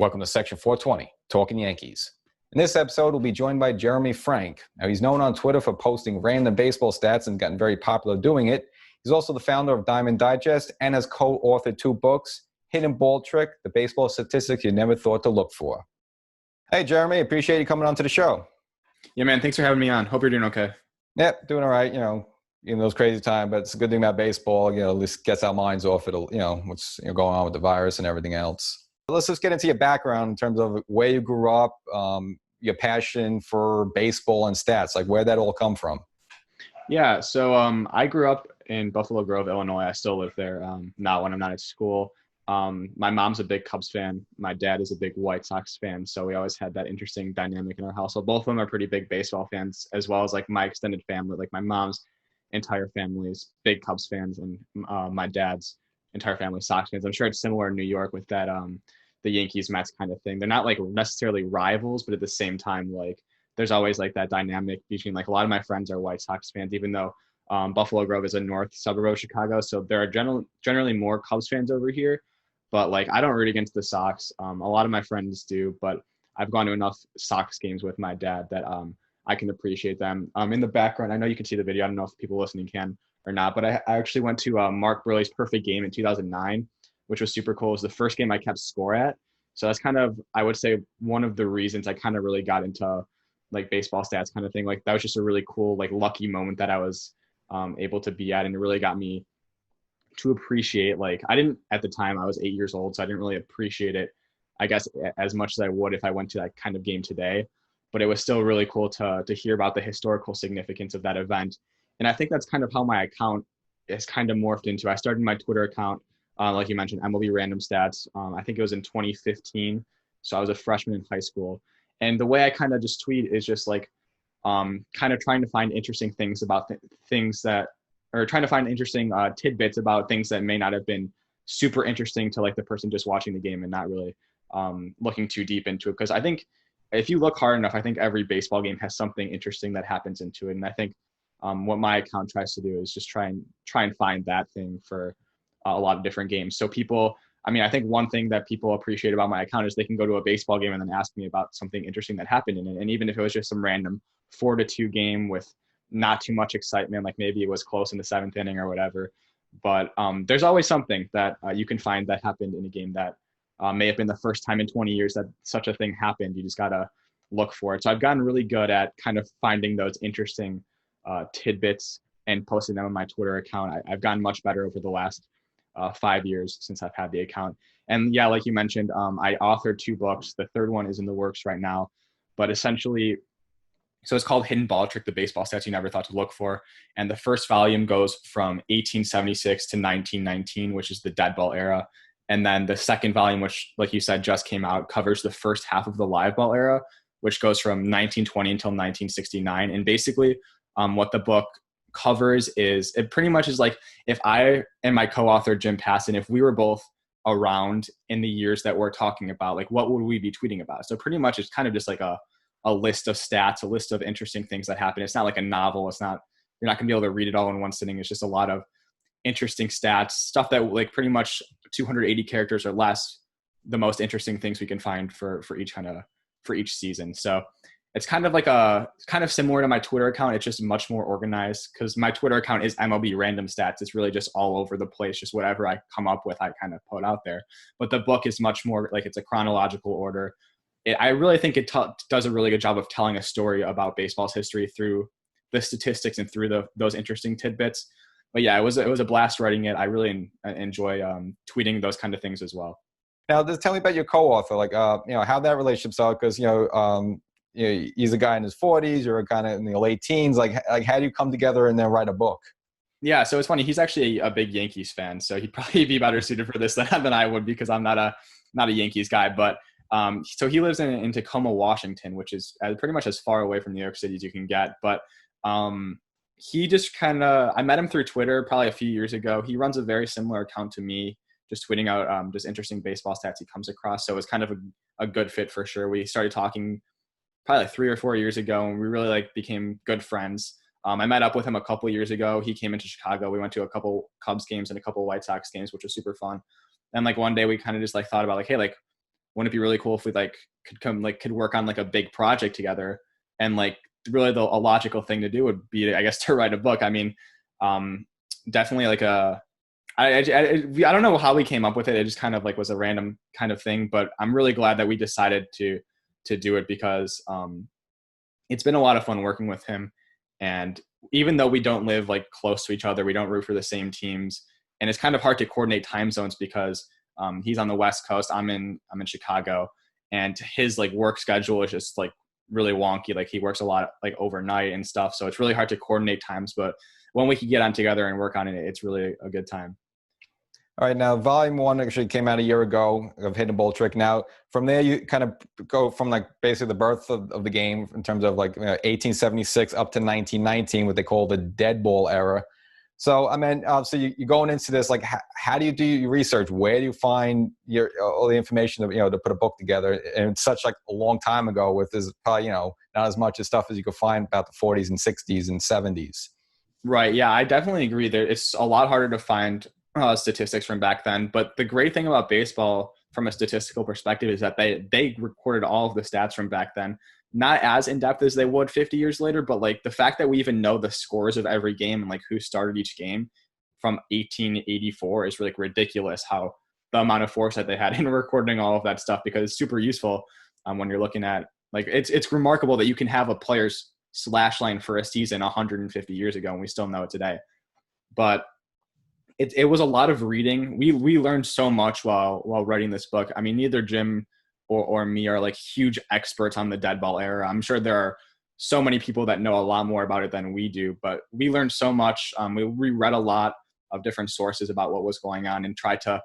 Welcome to Section 420, Talkin Yankees. In this episode, we'll be joined by Jeremy Frank. Now, he's known on Twitter for posting random baseball stats and gotten very popular doing it. He's also the founder of Diamond Digest and has co-authored 2 books, Hidden Ball Trick, the baseball statistics you never thought to look for. Hey, Jeremy, appreciate you coming on to the show. Yeah, man, thanks for having me on. Hope you're doing okay. Yep, doing all right, in those crazy times, but it's a good thing about baseball, at least gets our minds off it, what's going on with the virus and everything else. Let's just get into your background in terms of where you grew up, your passion for baseball and stats, like where that all come from. Yeah, so I grew up in Buffalo Grove, Illinois. I still live there, not when I'm not at school. My mom's a big Cubs fan. My dad is a big White Sox fan. So we always had that interesting dynamic in our household. Both of them are pretty big baseball fans, as well as like my extended family. Like my mom's entire family is big Cubs fans, and my dad's entire family Sox fans. I'm sure it's similar in New York with that the Yankees Mets kind of thing. They're not like necessarily rivals, but at the same time, like there's always like that dynamic between like a lot of my friends are White Sox fans, even though Buffalo Grove is a north suburb of Chicago. So there are generally more Cubs fans over here. But like I don't root against the Sox. A lot of my friends do, but I've gone to enough Sox games with my dad that I can appreciate them. In the background, I know you can see the video. I don't know if people listening can or not, but I actually went to Mark Burley's perfect game in 2009, which was super cool. It was the first game I kept score at. So that's kind of, I would say, one of the reasons I kind of really got into like baseball stats kind of thing. Like that was just a really cool, like lucky moment that I was able to be at. And it really got me to appreciate, like I didn't, at the time I was 8 years old, so I didn't really appreciate it, I guess, as much as I would if I went to that kind of game today. But it was still really cool to hear about the historical significance of that event. And I think that's kind of how my account is kind of morphed into. I started my Twitter account, like you mentioned, MLB Random Stats. I think it was in 2015. So I was a freshman in high school. And the way I kind of just tweet is just like kind of trying to find interesting things about things that, or trying to find interesting tidbits about things that may not have been super interesting to like the person just watching the game and not really looking too deep into it. Because I think if you look hard enough, I think every baseball game has something interesting that happens into it. And I think what my account tries to do is just try and find that thing for a lot of different games. So people, I mean, I think one thing that people appreciate about my account is they can go to a baseball game and then ask me about something interesting that happened in it. And even if it was just some random 4-2 game with not too much excitement, like maybe it was close in the 7th inning or whatever. But there's always something that you can find that happened in a game that may have been the first time in 20 years that such a thing happened. You just got to look for it. So I've gotten really good at kind of finding those interesting tidbits and posting them on my Twitter account. I've gotten much better over the last 5 years since I've had the account. And yeah, like you mentioned, I authored 2 books. The third one is in the works right now. But essentially, so it's called Hidden Ball Trick, the baseball stats you never thought to look for. And the first volume goes from 1876 to 1919, which is the Deadball Era. And then the second volume, which, like you said, just came out, covers the first half of the Live Ball Era, which goes from 1920 until 1969. And basically, what the book covers is, it pretty much is like if I and my co-author Jim Passon, if we were both around in the years that we're talking about, like what would we be tweeting about? So pretty much it's kind of just like a list of stats, a list of interesting things that happen. It's not like a novel. It's not, you're not gonna be able to read it all in one sitting. It's just a lot of interesting stats, stuff that like pretty much 280 characters or less, the most interesting things we can find for each season. So it's kind of like kind of similar to my Twitter account. It's just much more organized because my Twitter account is MLB Random Stats. It's really just all over the place. Just whatever I come up with, I kind of put out there. But the book is much more like it's a chronological order. I really think it does a really good job of telling a story about baseball's history through the statistics and through those interesting tidbits. But yeah, it was a blast writing it. I really enjoy tweeting those kind of things as well. Now, just tell me about your co-author, like how that relationship started, because he's a guy in his 40s, you're kind of in the late teens. Like how do you come together and then write a book? Yeah, so it's funny. He's actually a big Yankees fan, so he'd probably be better suited for this than I would because I'm not a Yankees guy. But so he lives in Tacoma, Washington, which is pretty much as far away from New York City as you can get. But he just I met him through Twitter probably a few years ago. He runs a very similar account to me, just tweeting out just interesting baseball stats he comes across. So it was kind of a good fit for sure. We started talking probably like 3 or 4 years ago, and we really like became good friends. I met up with him a couple years ago. He came into Chicago. We went to a couple Cubs games and a couple White Sox games, which was super fun. And like one day we kind of just like thought about like, hey, like wouldn't it be really cool if we like could work on like a big project together? And like really a logical thing to do would be, I guess, to write a book. I mean, definitely like I don't know how we came up with it. It just kind of like was a random kind of thing, but I'm really glad that we decided to do it because it's been a lot of fun working with him. And even though we don't live like close to each other, we don't root for the same teams, and it's kind of hard to coordinate time zones because he's on the West Coast, I'm in Chicago, and his like work schedule is just like really wonky. Like he works a lot like overnight and stuff, so it's really hard to coordinate times. But when we can get on together and work on it, it's really a good time. All right, now Volume 1 actually came out a year ago of Hidden Ball Trick. Now, from there, you kind of go from like basically the birth of the game in terms of like 1876 up to 1919, what they call the Deadball Era. So, I mean, obviously, you're going into this, like, how do you do your research? Where do you find all the information to put a book together? And it's such like a long time ago with this, probably, not as much as stuff as you could find about the 40s and 60s and 70s. Right. Yeah, I definitely agree. It's a lot harder to find statistics from back then. But the great thing about baseball from a statistical perspective is that they recorded all of the stats from back then, not as in depth as they would 50 years later, but like the fact that we even know the scores of every game and like who started each game from 1884 is really ridiculous. How the amount of foresight they had in recording all of that stuff, because it's super useful when you're looking at like it's remarkable that you can have a player's slash line for a season 150 years ago and we still know it today. But it was a lot of reading. We learned so much while writing this book. I mean, neither Jim or me are like huge experts on the Deadball Era. I'm sure there are so many people that know a lot more about it than we do, but we learned so much. We read a lot of different sources about what was going on and tried to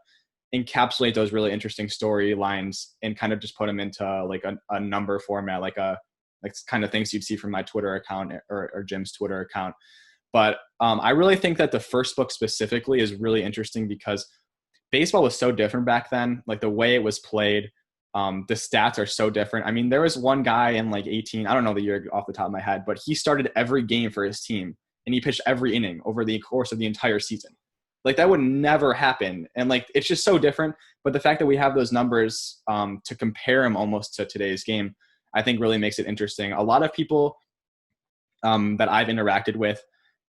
encapsulate those really interesting storylines and kind of just put them into like a number format, like kind of things you'd see from my Twitter account or Jim's Twitter account. But I really think that the first book specifically is really interesting because baseball was so different back then. Like the way it was played, the stats are so different. I mean, there was one guy in like 18, I don't know the year off the top of my head, but he started every game for his team and he pitched every inning over the course of the entire season. Like that would never happen. And like, it's just so different. But the fact that we have those numbers to compare him almost to today's game, I think really makes it interesting. A lot of people that I've interacted with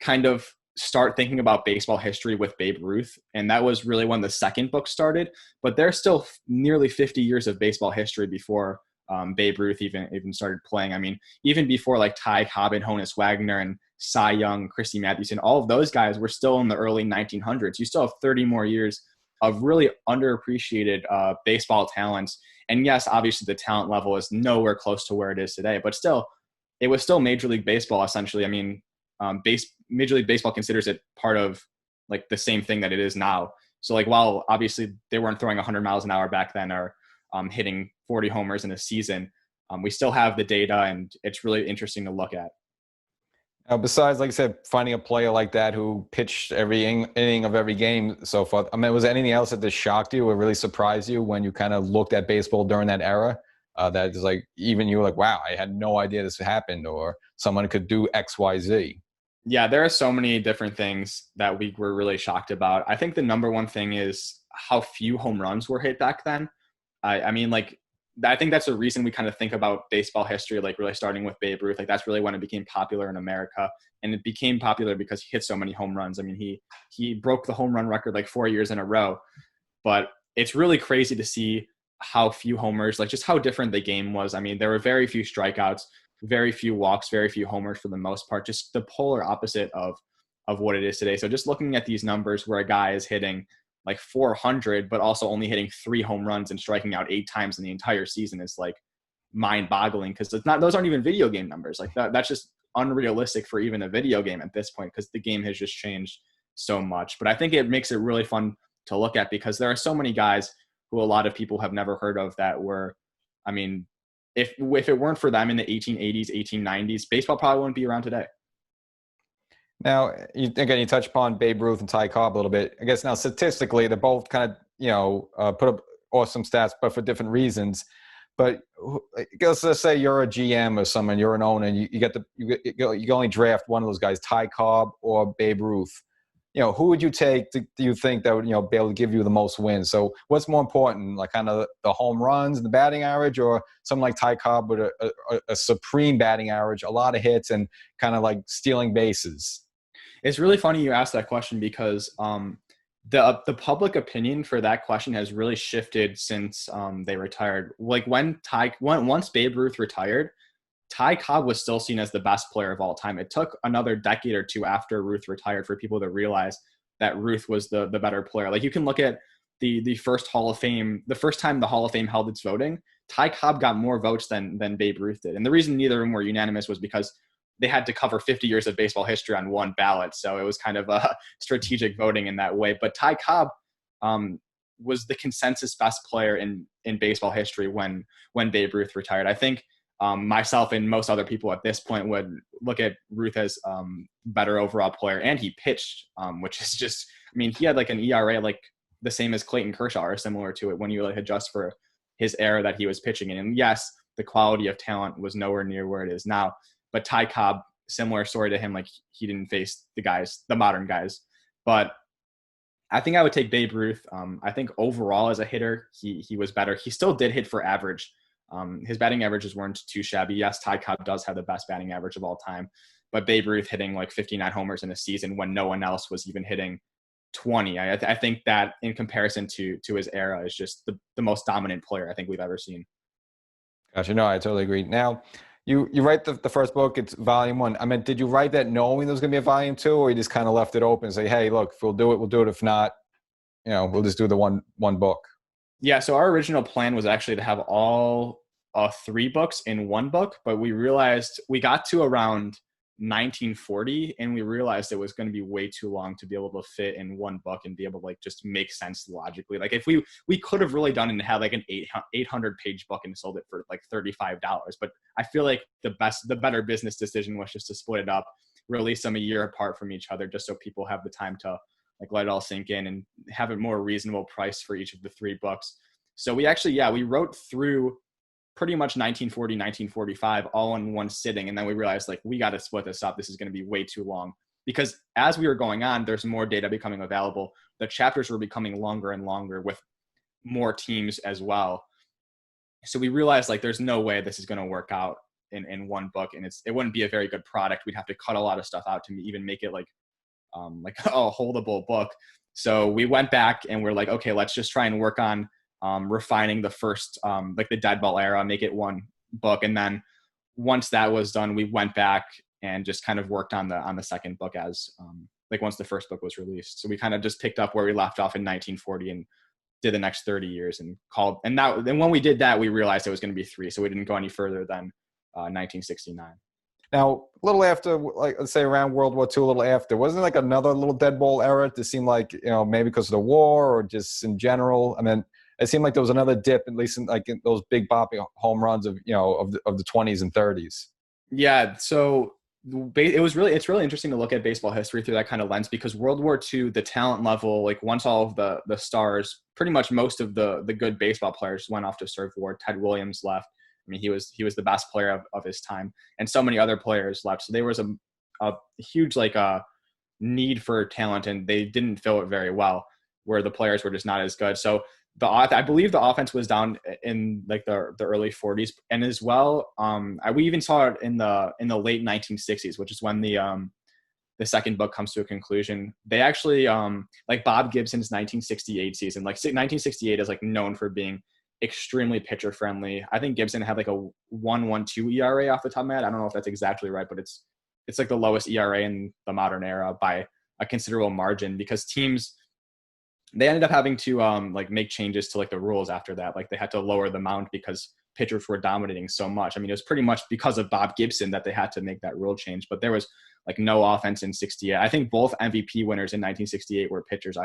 kind of start thinking about baseball history with Babe Ruth. And that was really when the second book started, but there's still nearly 50 years of baseball history before Babe Ruth even started playing. I mean, even before like Ty Cobb and Honus Wagner and Cy Young, Christy Mathewson, all of those guys were still in the early 1900s. You still have 30 more years of really underappreciated baseball talents. And yes, obviously the talent level is nowhere close to where it is today, but still, it was still Major League Baseball, essentially. I mean, Major League Baseball considers it part of like the same thing that it is now. So like, while obviously they weren't throwing 100 miles an hour back then or hitting 40 homers in a season, we still have the data and it's really interesting to look at. Besides, like I said, finding a player like that who pitched every inning of every game so far, I mean, was there anything else that just shocked you or really surprised you when you kind of looked at baseball during that era? That is like, even you were like, wow, I had no idea this happened, or someone could do X, Y, Z. Yeah, there are so many different things that we were really shocked about. I think the number one thing is how few home runs were hit back then. I mean, like, I think that's the reason we kind of think about baseball history, like really starting with Babe Ruth. Like that's really when it became popular in America, and it became popular because he hit so many home runs. I mean, he broke the home run record like 4 years in a row, but it's really crazy to see how few homers, like just how different the game was. I mean, there were very few strikeouts, very few walks, very few homers for the most part, just the polar opposite of what it is today. So just looking at these numbers where a guy is hitting like 400, but also only hitting 3 home runs and striking out 8 times in the entire season is like mind boggling, because those aren't even video game numbers. Like that's just unrealistic for even a video game at this point, because the game has just changed so much. But I think it makes it really fun to look at because there are so many guys who a lot of people have never heard of that were, I mean, if it weren't for them in the 1880s, 1890s, baseball probably wouldn't be around today. Now, again, you touch upon Babe Ruth and Ty Cobb a little bit. I guess now statistically, they're both kind of, put up awesome stats, but for different reasons. But let's say you're a GM or someone, you're an owner, and you only draft one of those guys, Ty Cobb or Babe Ruth. who would you take? Do you think that would, be able to give you the most wins? So what's more important, like kind of the home runs and the batting average, or something like Ty Cobb with a supreme batting average, a lot of hits, and kind of like stealing bases? It's really funny you asked that question because the public opinion for that question has really shifted since they retired. Like once Babe Ruth retired, Ty Cobb was still seen as the best player of all time. It took another decade or two after Ruth retired for people to realize that Ruth was the better player. Like you can look at the first Hall of Fame, the first time the Hall of Fame held its voting, Ty Cobb got more votes than Babe Ruth did. And the reason neither of them were unanimous was because they had to cover 50 years of baseball history on one ballot. So it was kind of a strategic voting in that way. But Ty Cobb was the consensus best player in baseball history when Babe Ruth retired. I think myself and most other people at this point would look at Ruth as better overall player, and he pitched, which is just, I mean, he had like an ERA like the same as Clayton Kershaw or similar to it when you like adjust for his era that he was pitching in. And yes, the quality of talent was nowhere near where it is now, but Ty Cobb, similar story to him, like he didn't face the modern guys, but I think I would take Babe Ruth. I think overall as a hitter, he was better. He still did hit for average. His batting averages weren't too shabby. Yes, Ty Cobb does have the best batting average of all time, but Babe Ruth hitting like 59 homers in a season when no one else was even hitting 20. I think that in comparison to his era is just the most dominant player I think we've ever seen. Gotcha. No, I totally agree. Now, you write the first book, it's volume 1. I mean, did you write that knowing there was going to be a volume 2, or you just kind of left it open and say, hey, look, if we'll do it, we'll do it. If not, we'll just do the one book? Yeah, so our original plan was actually to have all 3 books in one book, but we realized we got to around 1940 and we realized it was going to be way too long to be able to fit in one book and be able to like just make sense logically. Like if we could have really done it and had like an 800 page book and sold it for like $35, but I feel like the better business decision was just to split it up, release them a year apart from each other, just so people have the time to like let it all sink in and have a more reasonable price for each of the 3 books. So we actually, we wrote through pretty much 1940, 1945 all in one sitting. And then we realized like, we got to split this up. This is going to be way too long, because as we were going on, there's more data becoming available. The chapters were becoming longer and longer with more teams as well. So we realized like, there's no way this is going to work out in one book, and it wouldn't be a very good product. We'd have to cut a lot of stuff out to even make it like a holdable book. So we went back and we're like, okay, let's just try and work on refining the first, like the Deadball Era, make it one book. And then once that was done, we went back and just kind of worked on the second book as like once the first book was released. So we kind of just picked up where we left off in 1940 and did the next 30 years and then when we did that, we realized it was going to be 3. So we didn't go any further than 1969. Now, a little after, like let's say around World War II, a little after, wasn't it like another little Deadball era? It seemed like, maybe because of the war or just in general. I mean, it seemed like there was another dip, at least in those big bopping home runs of the 20s and 30s. Yeah. So it's really interesting to look at baseball history through that kind of lens, because World War II, the talent level, like once all of the stars, pretty much most of the good baseball players went off to serve war. Ted Williams left. I mean, he was the best player of his time, and so many other players left. So there was a huge need for talent, and they didn't fill it very well, where the players were just not as good. So I believe the offense was down in like the early 40s, and as well, we even saw it in the late 1960s, which is when the second book comes to a conclusion. They actually like Bob Gibson's 1968 season, like 1968 is like known for being extremely pitcher friendly. I think Gibson had like a 1.12 ERA off the top of my head. I don't know if that's exactly right, but it's like the lowest ERA in the modern era by a considerable margin, because teams, they ended up having to like make changes to like the rules after that. Like they had to lower the mound because pitchers were dominating so much. I mean, it was pretty much because of Bob Gibson that they had to make that rule change, but there was like no offense in 68. I think both MVP winners in 1968 were pitchers.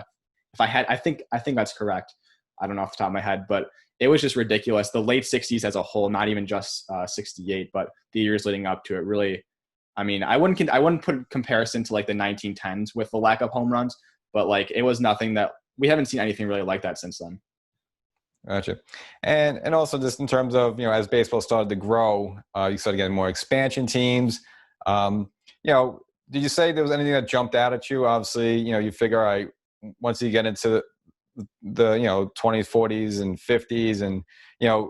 I think that's correct. I don't know off the top of my head, but it was just ridiculous. The late 60s as a whole, not even just 68, but the years leading up to it really, I mean, I wouldn't put a comparison to like the 1910s with the lack of home runs, but like it was nothing that we haven't seen anything really like that since then. Gotcha. And also just in terms of, as baseball started to grow, you started getting more expansion teams. did you say there was anything that jumped out at you? Obviously, you figure, all right, once you get into the 20s, 40s, and 50s, and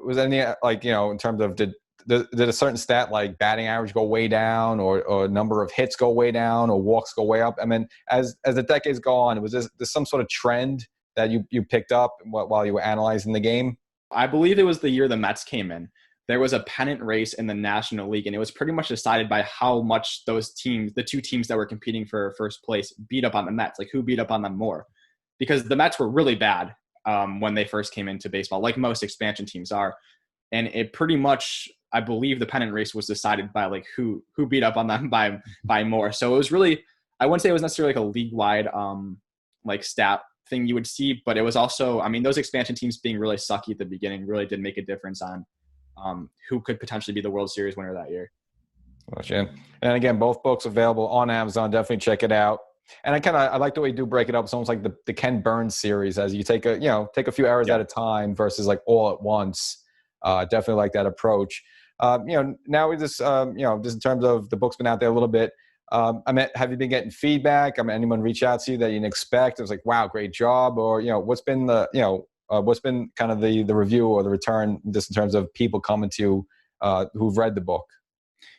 was anything like in terms of did a certain stat like batting average go way down, or number of hits go way down, or walks go way up? I mean, as the decades go on, was there some sort of trend that you picked up while you were analyzing the game? I believe it was the year the Mets came in. There was a pennant race in the National League, and it was pretty much decided by how much those teams, the two teams that were competing for first place, beat up on the Mets, like who beat up on them more. Because the Mets were really bad when they first came into baseball, like most expansion teams are. And it pretty much, I believe the pennant race was decided by like who beat up on them by more. So it was really, I wouldn't say it was necessarily like a league-wide like stat thing you would see, but it was also, I mean, those expansion teams being really sucky at the beginning really did make a difference on who could potentially be the World Series winner that year. Gotcha. And again, both books available on Amazon. Definitely check it out. And I like the way you do break it up. It's almost like the Ken Burns series, as you take a few hours at a time versus like all at once. Definitely like that approach. Now we just just in terms of the book's been out there a little bit. I mean, have you been getting feedback? I mean, anyone reach out to you that you didn't expect? It was like, wow, great job, or what's been what's been kind of the review or the return, just in terms of people coming to you who've read the book?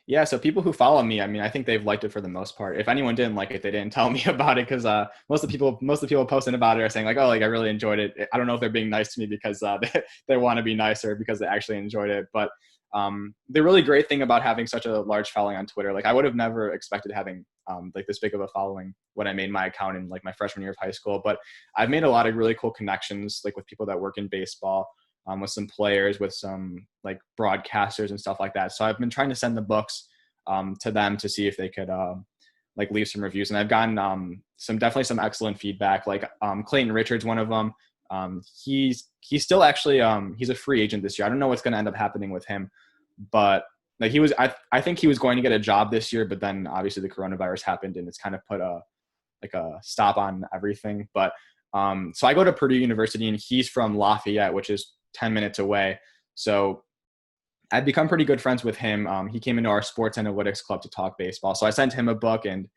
Yeah, so people who follow me, I mean, I think they've liked it for the most part. If anyone didn't like it, they didn't tell me about it, because most of the people posting about it are saying like, oh, like I really enjoyed it. I don't know if they're being nice to me because they want to be nice, or because they actually enjoyed it. But the really great thing about having such a large following on Twitter, like I would have never expected having like this big of a following when I made my account in like my freshman year of high school. But I've made a lot of really cool connections, like with people that work in baseball. With some players, with some like broadcasters and stuff like that. So I've been trying to send the books to them to see if they could like leave some reviews. And I've gotten definitely some excellent feedback. Like Clayton Richards, one of them, he's still actually he's a free agent this year. I don't know what's going to end up happening with him, but like I think he was going to get a job this year, but then obviously the coronavirus happened and it's kind of put a stop on everything. But so I go to Purdue University, and he's from Lafayette, which is 10 minutes away. So I've become pretty good friends with him. He came into our sports analytics club to talk baseball. So I sent him a book, and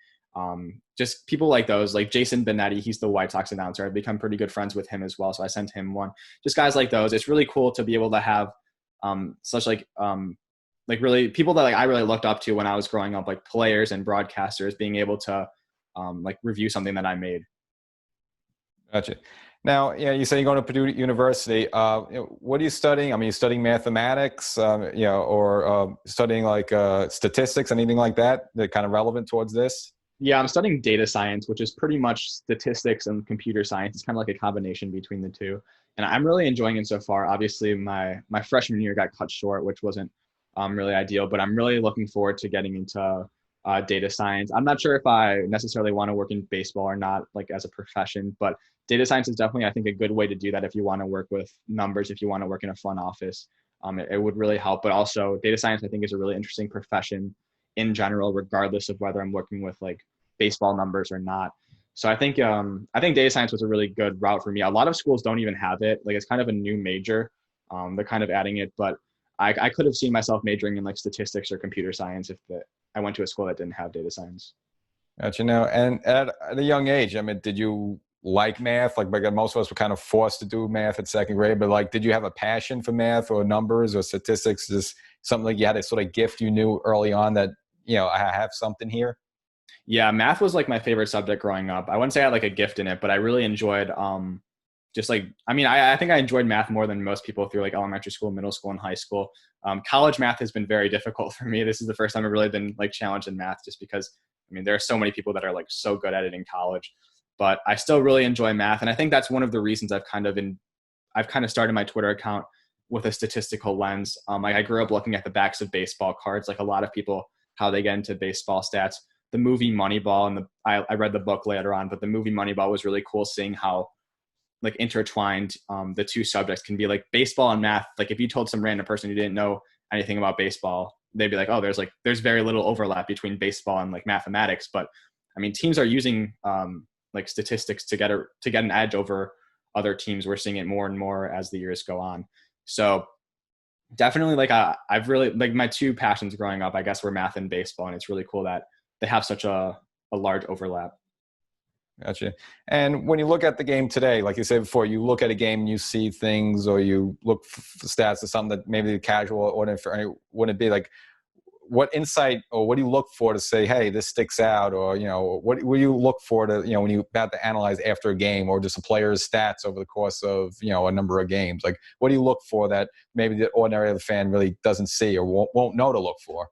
just people like those, like Jason Benetti, he's the White Sox announcer. I've become pretty good friends with him as well. So I sent him one. Just guys like those. It's really cool to be able to have such like really people that like I really looked up to when I was growing up, like players and broadcasters, being able to like review something that I made. Gotcha. Now, you say you're going to Purdue University. What are you studying? I mean, you're studying mathematics, or studying like statistics, anything like that kind of relevant towards this? Yeah, I'm studying data science, which is pretty much statistics and computer science. It's kind of like a combination between the two. And I'm really enjoying it so far. Obviously, my freshman year got cut short, which wasn't really ideal, but I'm really looking forward to getting into data science. I'm not sure if I necessarily want to work in baseball or not, like as a profession, but data science is definitely, I think, a good way to do that if you want to work with numbers, if you want to work in a front office. It would really help. But also data science, I think, is a really interesting profession in general, regardless of whether I'm working with like baseball numbers or not. So I think data science was a really good route for me. A lot of schools don't even have it. Like it's kind of a new major. They're kind of adding it, but I could have seen myself majoring in like statistics or computer science if I went to a school that didn't have data science. Gotcha. And at a young age, I mean, did you like math? Like most of us were kind of forced to do math at second grade, but like, did you have a passion for math or numbers or statistics? Just something like you had a sort of gift you knew early on that, I have something here? Yeah, math was like my favorite subject growing up. I wouldn't say I had like a gift in it, but I really enjoyed just like, I mean, I think I enjoyed math more than most people through like elementary school, middle school, and high school. College math has been very difficult for me. This is the first time I've really been like challenged in math, just because, I mean, there are so many people that are like so good at it in college, but I still really enjoy math. And I think that's one of the reasons I've kind of started my Twitter account with a statistical lens. Like I grew up looking at the backs of baseball cards, like a lot of people, how they get into baseball stats. The movie Moneyball, and I read the book later on, but the movie Moneyball was really cool, seeing how like intertwined the two subjects can be, like baseball and math. Like if you told some random person who didn't know anything about baseball, they'd be like, oh, there's very little overlap between baseball and like mathematics. But I mean, teams are using like statistics to get an edge over other teams. We're seeing it more and more as the years go on. So definitely, like I've really, like my two passions growing up, I guess, were math and baseball, and it's really cool that they have such a a large overlap. Gotcha. And when you look at the game today, like you said before, you look at a game and you see things, or you look for stats or something that maybe the casual audience wouldn't be like. What insight or what do you look for to say, hey, this sticks out? Or, what do you look for to, when you about to analyze after a game, or just a player's stats over the course of, a number of games? Like, what do you look for that maybe the ordinary fan really doesn't see or won't know to look for?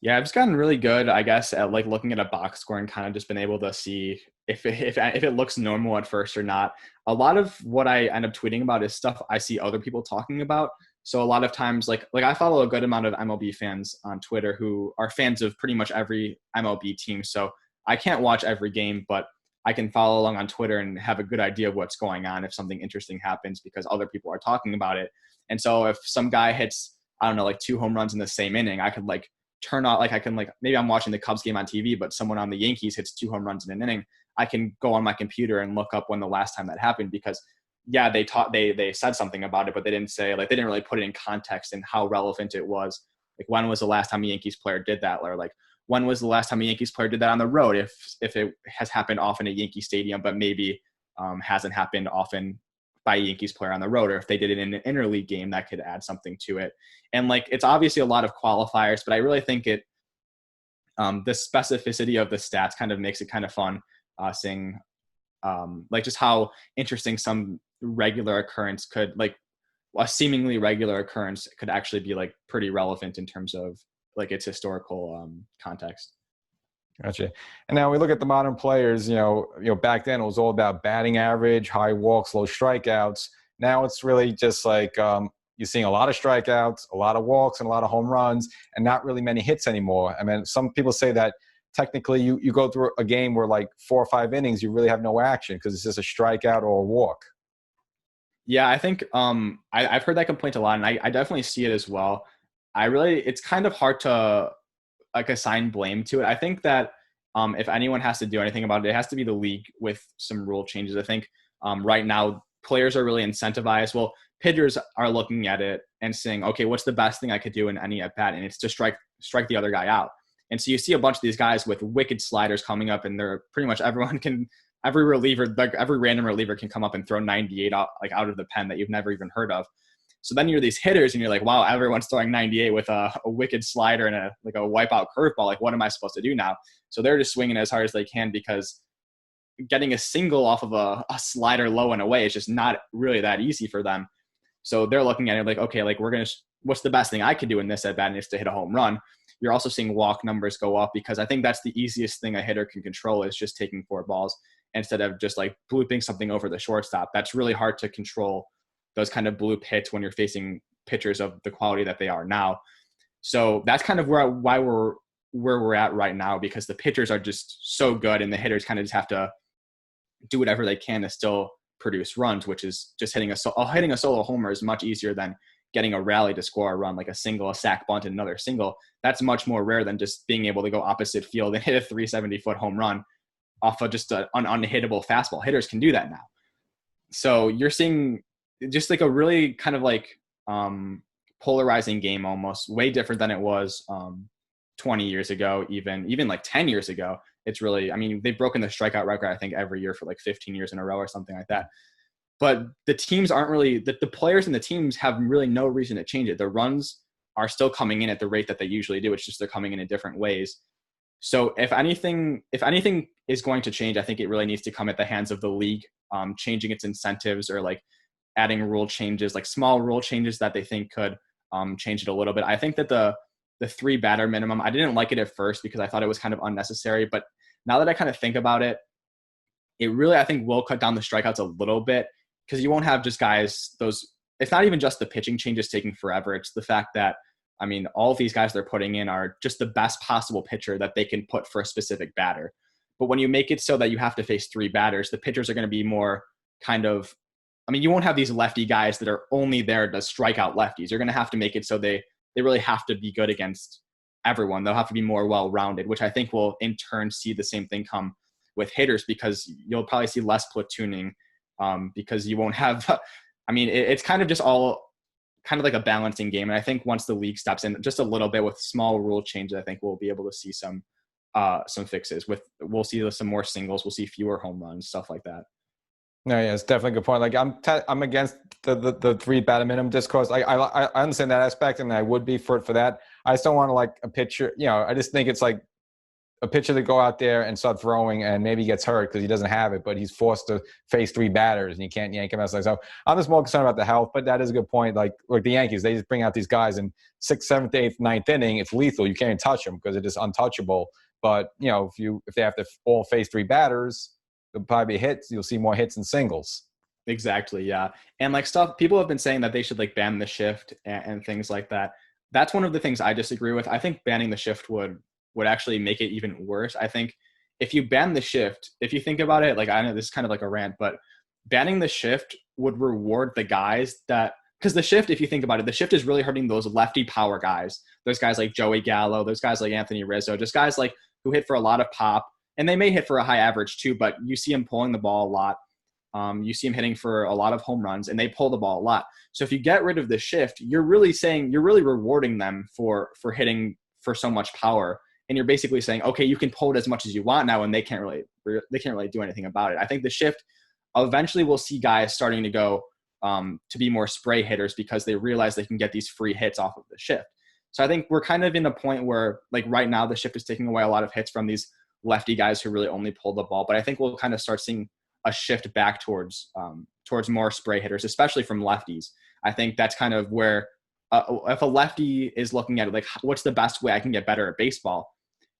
Yeah, I've just gotten really good, I guess, at like looking at a box score and kind of just been able to see if it looks normal at first or not. A lot of what I end up tweeting about is stuff I see other people talking about. So a lot of times, like I follow a good amount of MLB fans on Twitter who are fans of pretty much every MLB team. So I can't watch every game, but I can follow along on Twitter and have a good idea of what's going on if something interesting happens because other people are talking about it. And so if some guy hits, I don't know, like 2 home runs in the same inning, I could like turn on, like I can like, maybe I'm watching the Cubs game on TV, but someone on the Yankees hits 2 home runs in an inning. I can go on my computer and look up when the last time that happened because yeah, they said something about it, but they didn't say, like, they didn't really put it in context and how relevant it was. Like, when was the last time a Yankees player did that? Or like, when was the last time a Yankees player did that on the road? If it has happened often at Yankee Stadium, but maybe hasn't happened often by a Yankees player on the road, or if they did it in an interleague game, that could add something to it. And like, it's obviously a lot of qualifiers, but I really think the specificity of the stats kind of makes it kind of fun seeing like just how interesting some regular occurrence could, like a seemingly regular occurrence could actually be like pretty relevant in terms of like its historical context. Gotcha. And now we look at the modern players, back then it was all about batting average, high walks, low strikeouts. Now it's really just like you're seeing a lot of strikeouts, a lot of walks, and a lot of home runs, and not really many hits anymore. I mean, some people say that technically you go through a game where like 4 or 5 innings, you really have no action because it's just a strikeout or a walk. Yeah, I think I've heard that complaint a lot, and I definitely see it as well. It's kind of hard to like assign blame to it. I think that if anyone has to do anything about it, it has to be the league with some rule changes. I think right now players are really incentivized. Well, pitchers are looking at it and saying, okay, what's the best thing I could do in any at bat? And it's to strike the other guy out. And so you see a bunch of these guys with wicked sliders coming up, and they're pretty much every reliever, like every random reliever can come up and throw 98 out of the pen that you've never even heard of. So then you're these hitters and you're like, wow, everyone's throwing 98 with a wicked slider and a wipeout curveball. Like, what am I supposed to do now? So they're just swinging as hard as they can because getting a single off of a slider low and away is just not really that easy for them. So they're looking at it like, okay, like what's the best thing I could do in this at bat, and it's to hit a home run. You're also seeing walk numbers go up because I think that's the easiest thing a hitter can control is just taking 4 balls instead of just like blooping something over the shortstop. That's really hard to control, those kind of bloop hits when you're facing pitchers of the quality that they are now. So that's kind of where we're at right now because the pitchers are just so good and the hitters kind of just have to do whatever they can to still produce runs, which is just hitting a solo homer is much easier than getting a rally to score a run, like a single, a sac bunt, and another single. That's much more rare than just being able to go opposite field and hit a 370-foot home run off of just an unhittable fastball. Hitters can do that now. So you're seeing just like a really kind of like polarizing game, almost way different than it was 20 years ago, even like 10 years ago. It's really, I mean, they've broken the strikeout record, I think, every year for like 15 years in a row or something like that. But the teams aren't really, the players and the teams have really no reason to change it. The runs are still coming in at the rate that they usually do. It's just they're coming in different ways. So if anything is going to change, I think it really needs to come at the hands of the league, changing its incentives or like adding rule changes, like small rule changes that they think could change it a little bit. I think that the 3 batter minimum, I didn't like it at first because I thought it was kind of unnecessary. But now that I kind of think about it, it really, I think, will cut down the strikeouts a little bit because you won't have just guys, it's not even just the pitching changes taking forever. It's the fact that, I mean, all of these guys they're putting in are just the best possible pitcher that they can put for a specific batter. But when you make it so that you have to face 3 batters, the pitchers are going to be more kind of, I mean, you won't have these lefty guys that are only there to strike out lefties. You're going to have to make it so they really have to be good against everyone. They'll have to be more well-rounded, which I think will in turn see the same thing come with hitters because you'll probably see less platooning because you won't have, I mean, it's kind of just all kind of like a balancing game. And I think once the league steps in just a little bit with small rule changes, I think we'll be able to see some some fixes. We'll see some more singles. We'll see fewer home runs, stuff like that. No, yeah, it's definitely a good point. Like I'm against the three batter minimum discourse. I understand that aspect, and I would be for that. I just don't want to like a pitcher. I just think it's like a pitcher to go out there and start throwing and maybe gets hurt because he doesn't have it, but he's forced to face three batters and you can't yank him out. So I'm just more concerned about the health, but that is a good point. Like the Yankees, they just bring out these guys in 6th, 7th, 8th, 9th inning. It's lethal. You can't even touch them because it is untouchable. But if they have to all face three batters, there'll probably be hits. You'll see more hits and singles. Exactly. Yeah. And like people have been saying that they should like ban the shift and things like that. That's one of the things I disagree with. I think banning the shift would actually make it even worse. I think if you ban the shift, if you think about it, like I know this is kind of like a rant, but banning the shift would reward the guys because the shift, if you think about it, the shift is really hurting those lefty power guys. Those guys like Joey Gallo, those guys like Anthony Rizzo, just guys like who hit for a lot of pop, and they may hit for a high average too, but you see them pulling the ball a lot. You see them hitting for a lot of home runs, and they pull the ball a lot. So if you get rid of the shift, you're really rewarding them for hitting for so much power. And you're basically saying, okay, you can pull it as much as you want now, and they can't really do anything about it. I think the shift, eventually we'll see guys starting to go to be more spray hitters because they realize they can get these free hits off of the shift. So I think we're kind of in a point where, like right now, the shift is taking away a lot of hits from these lefty guys who really only pull the ball. But I think we'll kind of start seeing a shift back towards more spray hitters, especially from lefties. I think that's kind of where if a lefty is looking at it, like what's the best way I can get better at baseball?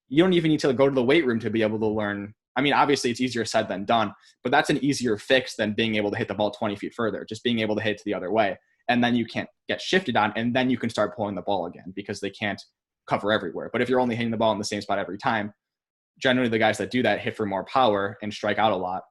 You don't even need to go to the weight room to be able to learn. I mean, obviously it's easier said than done, but that's an easier fix than being able to hit the ball 20 feet further, just being able to hit it the other way. And then you can't get shifted on, and then you can start pulling the ball again because they can't cover everywhere. But if you're only hitting the ball in the same spot every time, generally the guys that do that hit for more power and strike out a lot.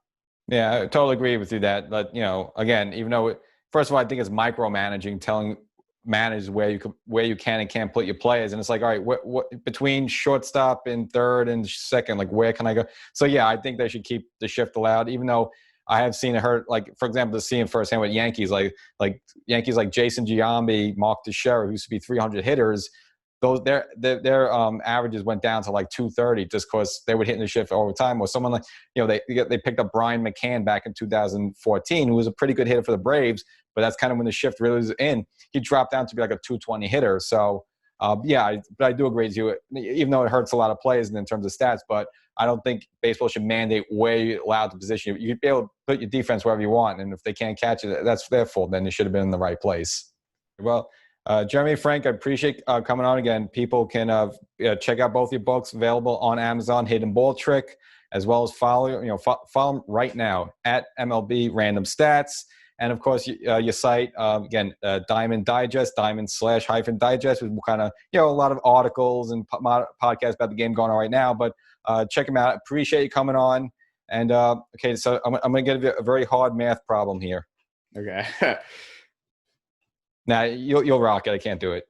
Yeah, I totally agree with you that. But, again, even though, first of all, I think it's micromanaging, manage where you can and can't put your players, and it's like, all right, what between shortstop and third and second, like where can I go? So yeah, I think they should keep the shift allowed, even though I have seen it hurt. Like for example, to see him firsthand with Yankees, like Yankees like Jason Giambi, Mark Teixeira, who used to be 300 hitters. Those their averages went down to like 230 just because they would hit in the shift all the time. Or someone like they picked up Brian McCann back in 2014, who was a pretty good hitter for the Braves, but that's kind of when the shift really was in. He dropped down to be like a 220 hitter. So but I do agree with you, even though it hurts a lot of players in terms of stats. But I don't think baseball should mandate where you're allowed to position. You should be able to put your defense wherever you want, and if they can't catch it, that's their fault. Then they should have been in the right place. Well. Jeremy, Frank, I appreciate coming on again. People can check out both your books available on Amazon, Hidden Ball Trick, as well as follow them right now at MLB Random Stats. And of course, your site, again, Diamond Digest, Diamond/Digest, with kind of, a lot of articles and podcasts about the game going on right now. But check them out. Appreciate you coming on. And okay, so I'm going to give you a very hard math problem here. Okay. Nah, you'll rock it. I can't do it.